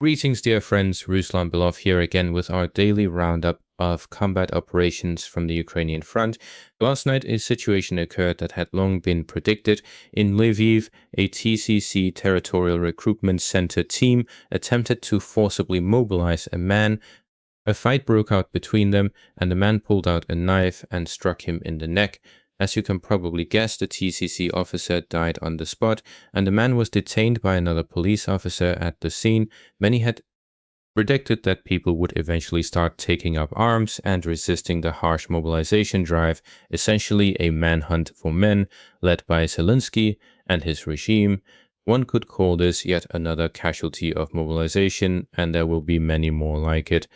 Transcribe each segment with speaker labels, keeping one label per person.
Speaker 1: Greetings, dear friends. Ruslan Belov here again with our daily roundup of combat operations from the Ukrainian front. Last night, a situation occurred that had long been predicted. In Lviv, a TCC territorial recruitment center team attempted to forcibly mobilize a man. A fight broke out between them, and the man pulled out a knife and struck him in the neck. As you can probably guess, the TCC officer died on the spot, and the man was detained by another police officer at the scene. Many had predicted that people would eventually start taking up arms and resisting the harsh mobilization drive, essentially a manhunt for men led by Zelensky and his regime. One could call this yet another casualty of mobilization, and there will be many more like it.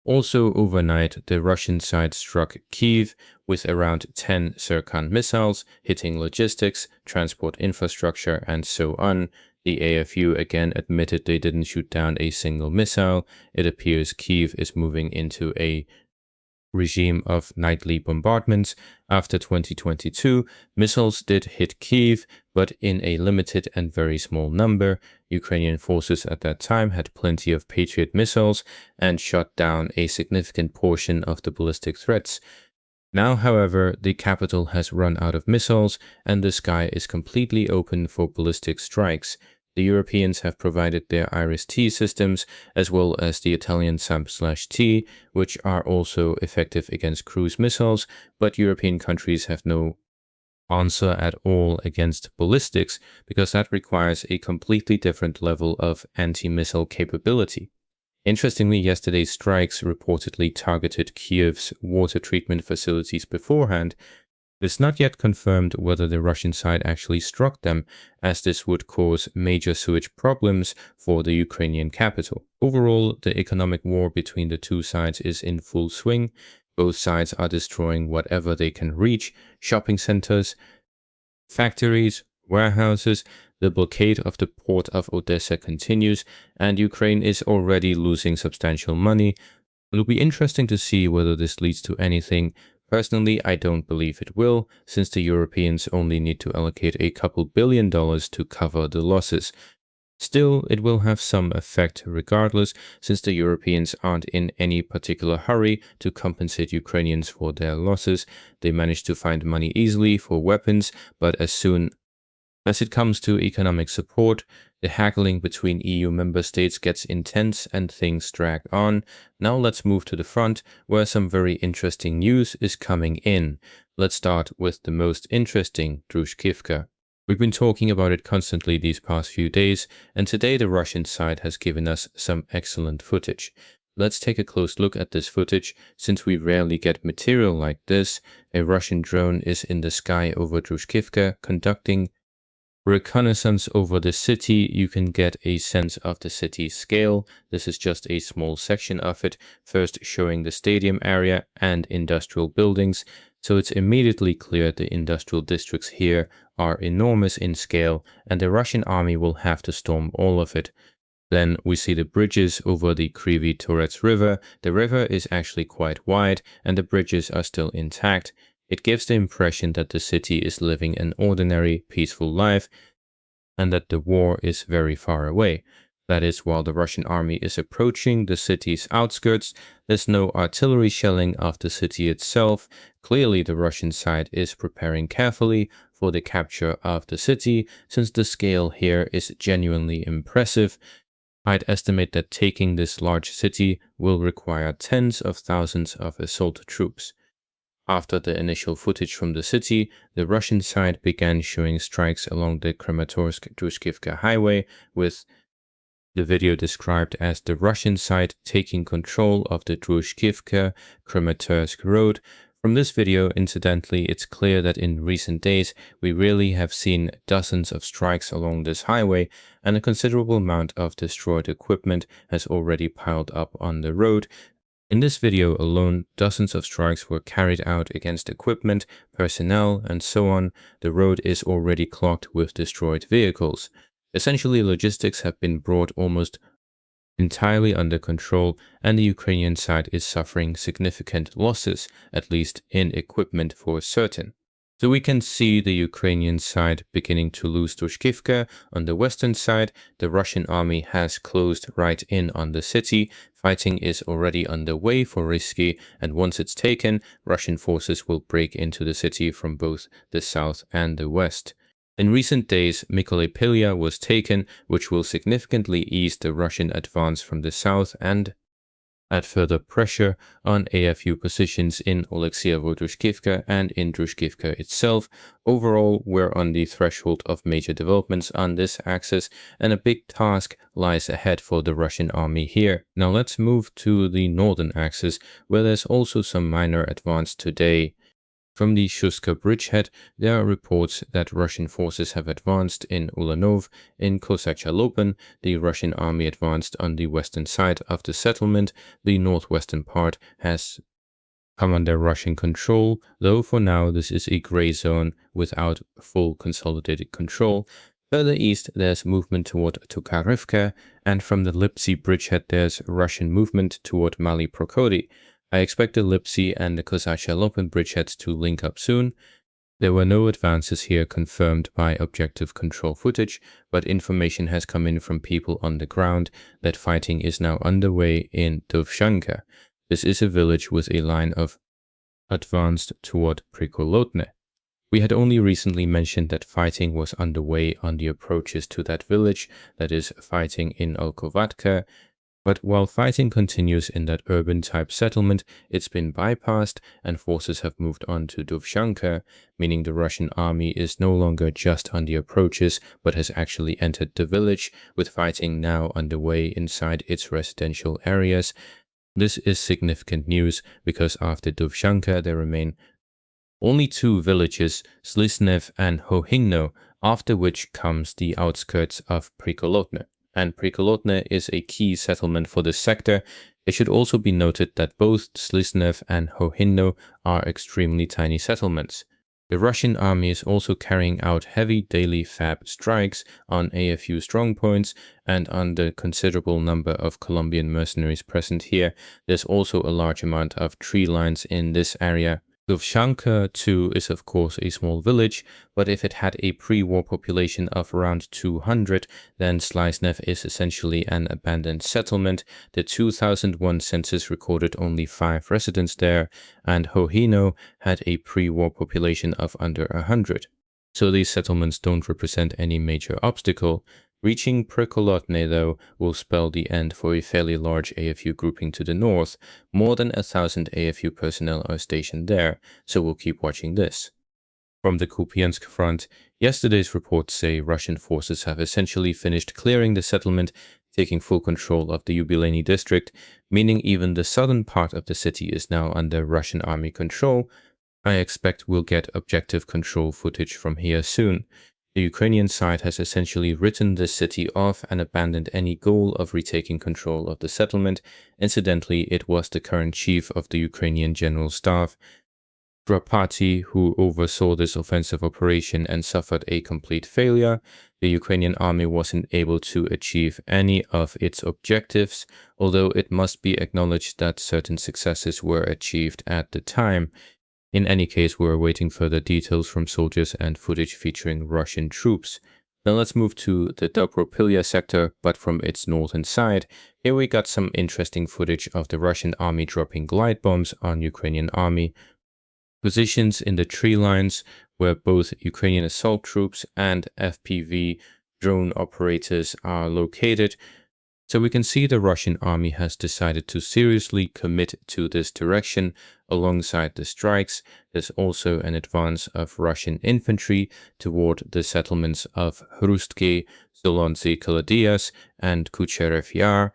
Speaker 1: Also overnight, the Russian side struck Kyiv with around 10 Zircon missiles, hitting logistics, transport infrastructure, and so on. The AFU again admitted they didn't shoot down a single missile. It appears Kyiv is moving into a regime of nightly bombardments. After 2022, missiles did hit Kyiv, but in a limited and very small number. Ukrainian forces at that time had plenty of Patriot missiles and shot down a significant portion of the ballistic threats. Now, however, the capital has run out of missiles and the sky is completely open for ballistic strikes. The Europeans have provided their Iris-T systems, as well as the Italian SAM/T, which are also effective against cruise missiles, but European countries have no answer at all against ballistics, because that requires a completely different level of anti-missile capability. Interestingly, yesterday's strikes reportedly targeted Kyiv's water treatment facilities beforehand. It's not yet confirmed whether the Russian side actually struck them, as this would cause major sewage problems for the Ukrainian capital. Overall, the economic war between the two sides is in full swing. Both sides are destroying whatever they can reach: shopping centers, factories, warehouses. The blockade of the port of Odessa continues, and Ukraine is already losing substantial money. It'll be interesting to see whether this leads to anything. Personally, I don't believe it will, since the Europeans only need to allocate a couple $1 billion to cover the losses. Still, it will have some effect regardless, since the Europeans aren't in any particular hurry to compensate Ukrainians for their losses. They manage to find money easily for weapons, but as soon as it comes to economic support, the haggling between EU member states gets intense and things drag on. Now let's move to the front, where some very interesting news is coming in. Let's start with the most interesting, Druzhkivka. We've been talking about it constantly these past few days, and today the Russian side has given us some excellent footage. Let's take a close look at this footage, since we rarely get material like this. A Russian drone is in the sky over Druzhkivka conducting reconnaissance over the city. You can get a sense of the city's scale. This is just a small section of it, first showing the stadium area and industrial buildings. So it's immediately clear the industrial districts here are enormous in scale, and the Russian army will have to storm all of it. Then we see the bridges over the Kryvyi Torets River. The river is actually quite wide, and the bridges are still intact. It gives the impression that the city is living an ordinary, peaceful life, and that the war is very far away. That is, while the Russian army is approaching the city's outskirts, there's no artillery shelling of the city itself. Clearly, the Russian side is preparing carefully for the capture of the city, since the scale here is genuinely impressive. I'd estimate that taking this large city will require tens of thousands of assault troops. After the initial footage from the city, the Russian side began showing strikes along the Kramatorsk-Druzhkivka highway, with the video described as the Russian side taking control of the Druzhkivka-Kramatorsk road. From this video, incidentally, it's clear that in recent days we really have seen dozens of strikes along this highway, and a considerable amount of destroyed equipment has already piled up on the road. In this video alone, dozens of strikes were carried out against equipment, personnel, and so on. The road is already clogged with destroyed vehicles. Essentially, logistics have been brought almost entirely under control, and the Ukrainian side is suffering significant losses, at least in equipment for certain. So we can see the Ukrainian side beginning to lose Druzhkivka. On the western side, the Russian army has closed right in on the city. Fighting is already underway for Risky, and once it's taken, Russian forces will break into the city from both the south and the west. In recent days, Mykolaipilia was taken, which will significantly ease the Russian advance from the south and add further pressure on AFU positions in Oleksievo-Druzhkivka and in Druzhkivka itself. Overall, we're on the threshold of major developments on this axis, and a big task lies ahead for the Russian army here. Now let's move to the northern axis, where there's also some minor advance today. From the Shuska bridgehead, there are reports that Russian forces have advanced in Ulanov. In Kosachalopen, the Russian army advanced on the western side of the settlement. The northwestern part has come under Russian control, though for now this is a gray zone without full consolidated control. Further east, there's movement toward Tokarivka, and from the Lipsy bridgehead, there's Russian movement toward Mali Prokhody. I expect the Lipsy and the Kosachalopen bridgeheads to link up soon. There were no advances here confirmed by objective control footage, but information has come in from people on the ground that fighting is now underway in Druzhkivka. This is a village with a line of advanced toward Prikolotne. We had only recently mentioned that fighting was underway on the approaches to that village, that is, fighting in Olkovatka. But while fighting continues in that urban-type settlement, it's been bypassed and forces have moved on to Druzhkivka, meaning the Russian army is no longer just on the approaches, but has actually entered the village, with fighting now underway inside its residential areas. This is significant news because after Druzhkivka there remain only two villages, Slisnev and Hohingno, after which comes the outskirts of Prikolotne. And Prikolotne is a key settlement for this sector. It should also be noted that both Slisnev and Hohingno are extremely tiny settlements. The Russian army is also carrying out heavy daily FAB strikes on AFU strongpoints, and on the considerable number of Colombian mercenaries present here, there's also a large amount of tree lines in this area. Druzhkivka too is of course a small village, but if it had a pre-war population of around 200, then Slisnev is essentially an abandoned settlement. The 2001 census recorded only 5 residents there, and Hohino had a pre-war population of under 100. So these settlements don't represent any major obstacle. Reaching Prikolotne, though, will spell the end for a fairly large AFU grouping to the north. More than 1,000 AFU personnel are stationed there, so we'll keep watching this. From the Kupiansk front, yesterday's reports say Russian forces have essentially finished clearing the settlement, taking full control of the Yubileny district, meaning even the southern part of the city is now under Russian army control. I expect we'll get objective control footage from here soon. The Ukrainian side has essentially written this city off and abandoned any goal of retaking control of the settlement. Incidentally, it was the current chief of the Ukrainian General Staff, Drapati, who oversaw this offensive operation and suffered a complete failure. The Ukrainian army wasn't able to achieve any of its objectives, although it must be acknowledged that certain successes were achieved at the time. In any case, we're awaiting further details from soldiers and footage featuring Russian troops. Now let's move to the Dobropilya sector, but from its northern side. Here we got some interesting footage of the Russian army dropping glide bombs on Ukrainian army positions in the tree lines, where both Ukrainian assault troops and FPV drone operators are located. So we can see the Russian army has decided to seriously commit to this direction. Alongside the strikes, there's also an advance of Russian infantry toward the settlements of Hrustki, Solonzi Kaladias, and Kucherev Yar.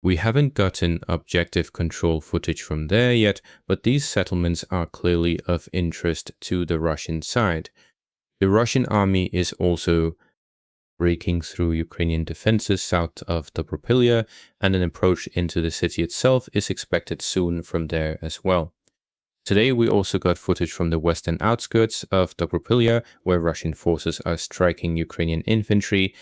Speaker 1: We haven't gotten objective control footage from there yet, but these settlements are clearly of interest to the Russian side. The Russian army is also breaking through Ukrainian defenses south of Dobropilya, and an approach into the city itself is expected soon from there as well. Today we also got footage from the western outskirts of Dobropilya, where Russian forces are striking Ukrainian infantry.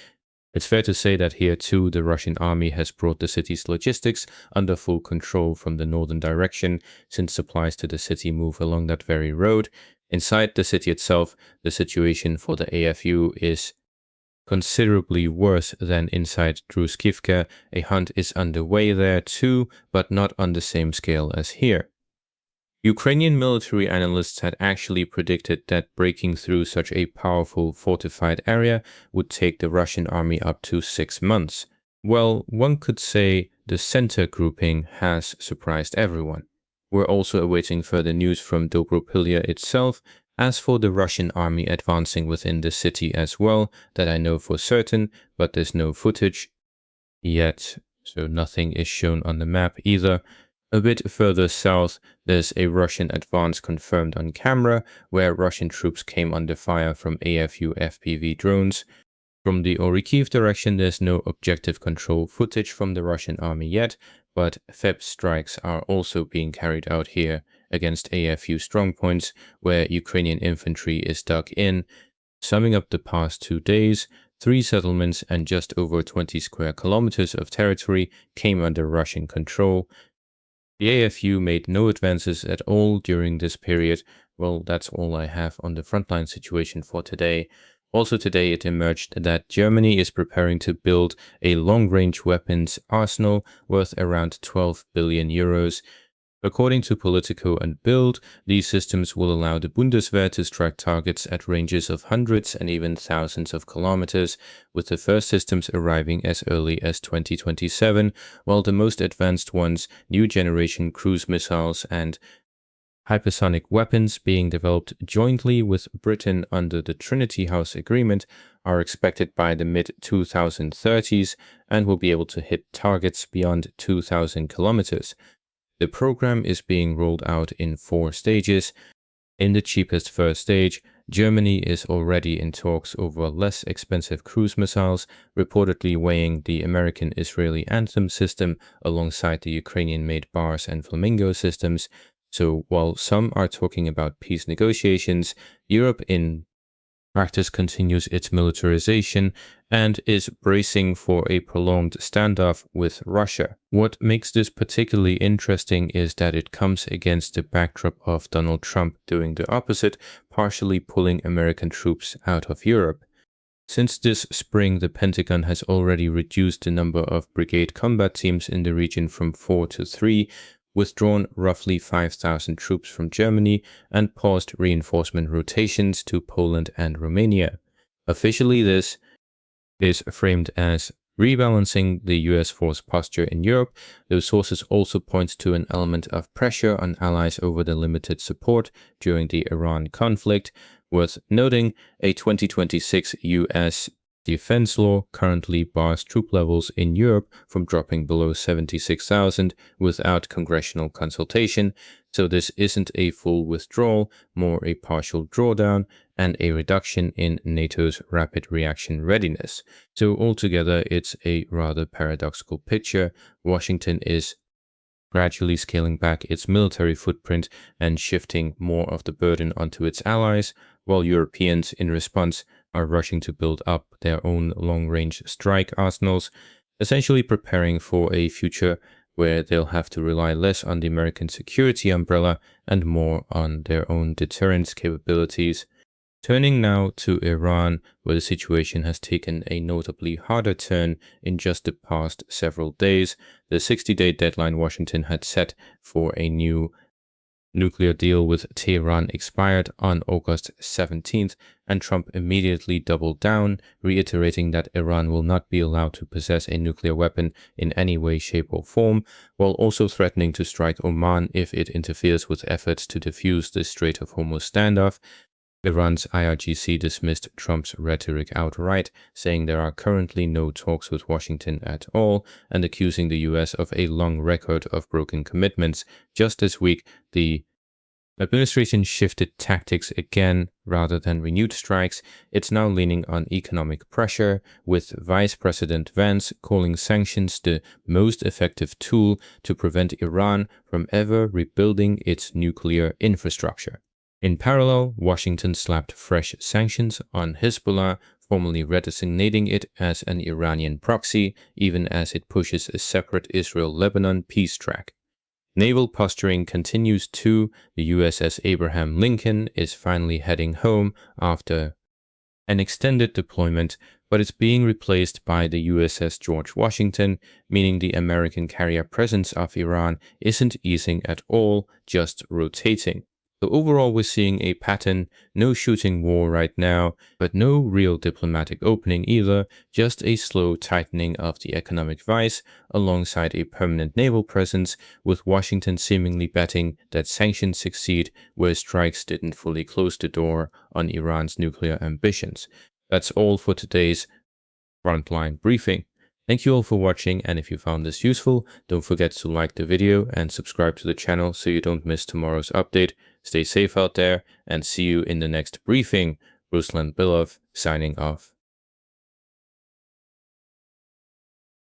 Speaker 1: It's fair to say that here too the Russian army has brought the city's logistics under full control from the northern direction, since supplies to the city move along that very road. Inside the city itself, the situation for the AFU is considerably worse than inside Druzhkivka. A hunt is underway there too, but not on the same scale as here. Ukrainian military analysts had actually predicted that breaking through such a powerful fortified area would take the Russian army up to 6 months. Well, one could say the center grouping has surprised everyone. We're also awaiting further news from Dobropilya itself. As for the Russian army advancing within the city as well, that I know for certain, but there's no footage yet, so nothing is shown on the map either. A bit further south, there's a Russian advance confirmed on camera, where Russian troops came under fire from AFU FPV drones. From the Orikhiv direction, there's no objective control footage from the Russian army yet, but FEB strikes are also being carried out here against AFU strongpoints, where Ukrainian infantry is dug in. Summing up the past 2 days, 3 settlements and just over 20 square kilometers of territory came under Russian control. The AFU made no advances at all during this period. Well, that's all I have on the frontline situation for today. Also today it emerged that Germany is preparing to build a long-range weapons arsenal worth around 12 billion euros. According to Politico and Bild, these systems will allow the Bundeswehr to strike targets at ranges of hundreds and even thousands of kilometers, with the first systems arriving as early as 2027, while the most advanced ones, new generation cruise missiles and hypersonic weapons being developed jointly with Britain under the Trinity House Agreement, are expected by the mid-2030s and will be able to hit targets beyond 2,000 kilometers. The program is being rolled out in 4 stages. In the cheapest first stage, Germany is already in talks over less expensive cruise missiles, reportedly weighing the American-Israeli Anthem system alongside the Ukrainian-made Bars and Flamingo systems. So while some are talking about peace negotiations, Europe in practice continues its militarization and is bracing for a prolonged standoff with Russia. What makes this particularly interesting is that it comes against the backdrop of Donald Trump doing the opposite, partially pulling American troops out of Europe. Since this spring, the Pentagon has already reduced the number of brigade combat teams in the region from 4 to 3, withdrawn roughly 5,000 troops from Germany, and paused reinforcement rotations to Poland and Romania. Officially, this is framed as rebalancing the US force posture in Europe, though sources also point to an element of pressure on allies over the limited support during the Iran conflict. Worth noting, a 2026 US defense law currently bars troop levels in Europe from dropping below 76,000 without congressional consultation, so this isn't a full withdrawal, more a partial drawdown and a reduction in NATO's rapid reaction readiness. So altogether, it's a rather paradoxical picture. Washington is gradually scaling back its military footprint and shifting more of the burden onto its allies, while Europeans, in response, are rushing to build up their own long-range strike arsenals, essentially preparing for a future where they'll have to rely less on the American security umbrella and more on their own deterrence capabilities. Turning now to Iran, where the situation has taken a notably harder turn in just the past several days. The 60-day deadline Washington had set for a new nuclear deal with Tehran expired on August 17th, and Trump immediately doubled down, reiterating that Iran will not be allowed to possess a nuclear weapon in any way, shape, or form, while also threatening to strike Oman if it interferes with efforts to defuse the Strait of Hormuz standoff. Iran's IRGC dismissed Trump's rhetoric outright, saying there are currently no talks with Washington at all, and accusing the US of a long record of broken commitments. Just this week, the administration shifted tactics again. Rather than renewed strikes, it's now leaning on economic pressure, with Vice President Vance calling sanctions the most effective tool to prevent Iran from ever rebuilding its nuclear infrastructure. In parallel, Washington slapped fresh sanctions on Hezbollah, formally redesignating it as an Iranian proxy, even as it pushes a separate Israel-Lebanon peace track. Naval posturing continues too. The USS Abraham Lincoln is finally heading home after an extended deployment, but it's being replaced by the USS George Washington, meaning the American carrier presence of Iran isn't easing at all, just rotating. So overall, we're seeing a pattern, no shooting war right now, but no real diplomatic opening either, just a slow tightening of the economic vice alongside a permanent naval presence, with Washington seemingly betting that sanctions succeed where strikes didn't fully close the door on Iran's nuclear ambitions. That's all for today's Frontline briefing. Thank you all for watching, and if you found this useful, don't forget to like the video and subscribe to the channel so you don't miss tomorrow's update. Stay safe out there, and see you in the next briefing. Ruslan Bilov signing off.